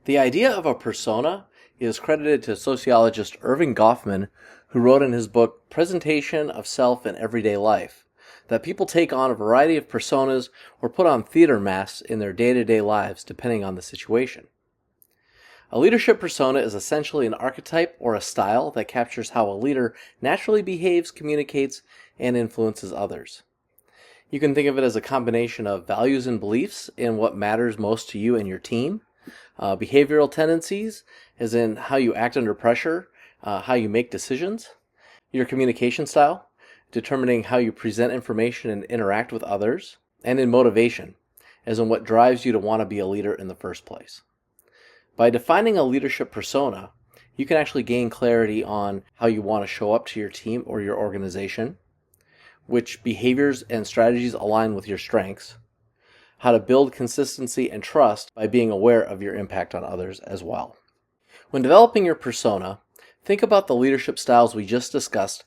The idea of a persona is credited to sociologist Irving Goffman, who wrote in his book Presentation of Self in Everyday Life that people take on a variety of personas or put on theater masks in their day-to-day lives depending on the situation. A leadership persona is essentially an archetype or a style that captures how a leader naturally behaves, communicates, and influences others. You can think of it as a combination of values and beliefs in what matters most to you and your team, behavioral tendencies, as in how you act under pressure, how you make decisions, your communication style, determining how you present information and interact with others, and in motivation, as in what drives you to want to be a leader in the first place. By defining a leadership persona, you can actually gain clarity on how you want to show up to your team or your organization, which behaviors and strategies align with your strengths, how to build consistency and trust by being aware of your impact on others as well. When developing your persona, think about the leadership styles we just discussed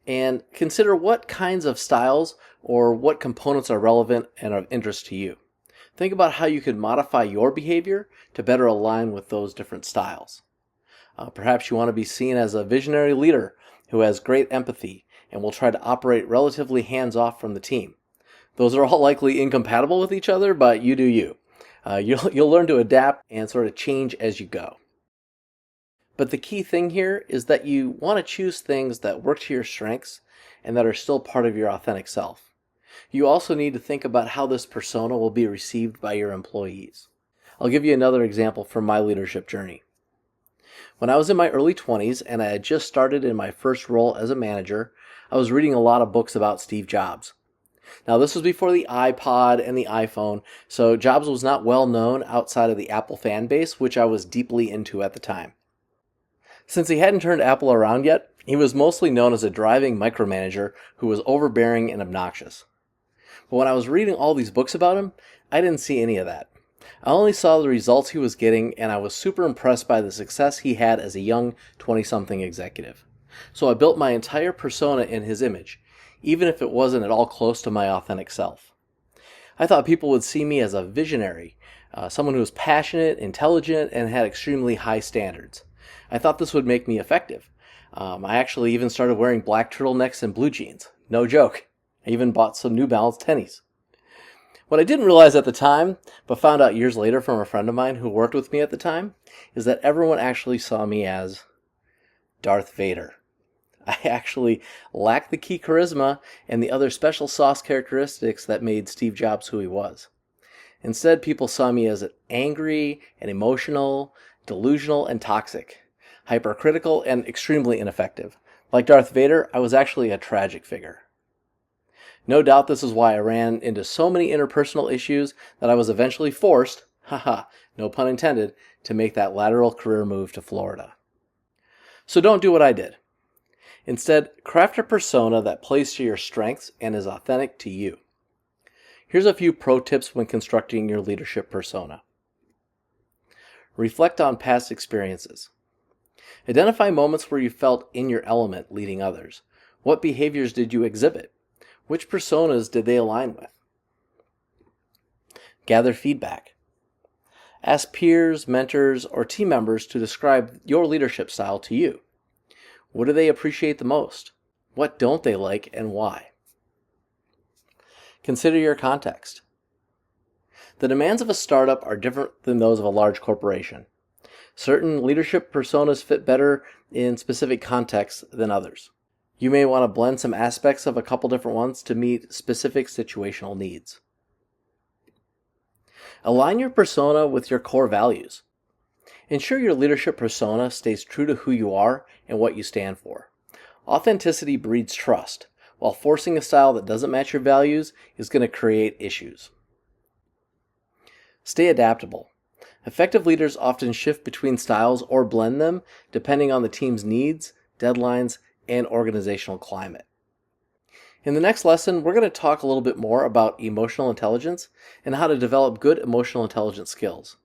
and consider what kinds of styles or what components are relevant and of interest to you. Think about how you could modify your behavior to better align with those different styles. Perhaps you want to be seen as a visionary leader who has great empathy and will try to operate relatively hands-off from the team. Those are all likely incompatible with each other, but you do you. You'll learn to adapt and sort of change as you go. But the key thing here is that you want to choose things that work to your strengths and that are still part of your authentic self. You also need to think about how this persona will be received by your employees. I'll give you another example from my leadership journey. When I was in my early 20s and I had just started in my first role as a manager, I was reading a lot of books about Steve Jobs. Now, this was before the iPod and the iPhone, so Jobs was not well known outside of the Apple fan base, which I was deeply into at the time. Since he hadn't turned Apple around yet, he was mostly known as a driving micromanager who was overbearing and obnoxious. But when I was reading all these books about him, I didn't see any of that. I only saw the results he was getting, and I was super impressed by the success he had as a young 20-something executive. So I built my entire persona in his image, even if it wasn't at all close to my authentic self. I thought people would see me as a visionary, someone who was passionate, intelligent, and had extremely high standards. I thought this would make me effective. I actually even started wearing black turtlenecks and blue jeans. No joke. I even bought some New Balance tennies. What I didn't realize at the time, but found out years later from a friend of mine who worked with me at the time, is that everyone actually saw me as Darth Vader. I actually lacked the key charisma and the other special sauce characteristics that made Steve Jobs who he was. Instead, people saw me as angry and emotional, delusional and toxic, hypercritical and extremely ineffective. Like Darth Vader, I was actually a tragic figure. No doubt this is why I ran into so many interpersonal issues that I was eventually forced, no pun intended, to make that lateral career move to Florida. So don't do what I did. Instead, craft a persona that plays to your strengths and is authentic to you. Here's a few pro tips when constructing your leadership persona. Reflect on past experiences. Identify moments where you felt in your element leading others. What behaviors did you exhibit? Which personas did they align with? Gather feedback. Ask peers, mentors, or team members to describe your leadership style to you. What do they appreciate the most? What don't they like and why? Consider your context. The demands of a startup are different than those of a large corporation. Certain leadership personas fit better in specific contexts than others. You may want to blend some aspects of a couple different ones to meet specific situational needs. Align your persona with your core values. Ensure your leadership persona stays true to who you are and what you stand for. Authenticity breeds trust, while forcing a style that doesn't match your values is going to create issues. Stay adaptable. Effective leaders often shift between styles or blend them depending on the team's needs, deadlines, and organizational climate. In the next lesson, we're going to talk a little bit more about emotional intelligence and how to develop good emotional intelligence skills.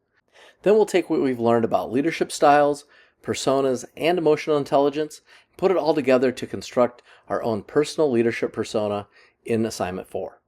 Then we'll take what we've learned about leadership styles, personas, and emotional intelligence, and put it all together to construct our own personal leadership persona in Assignment 4.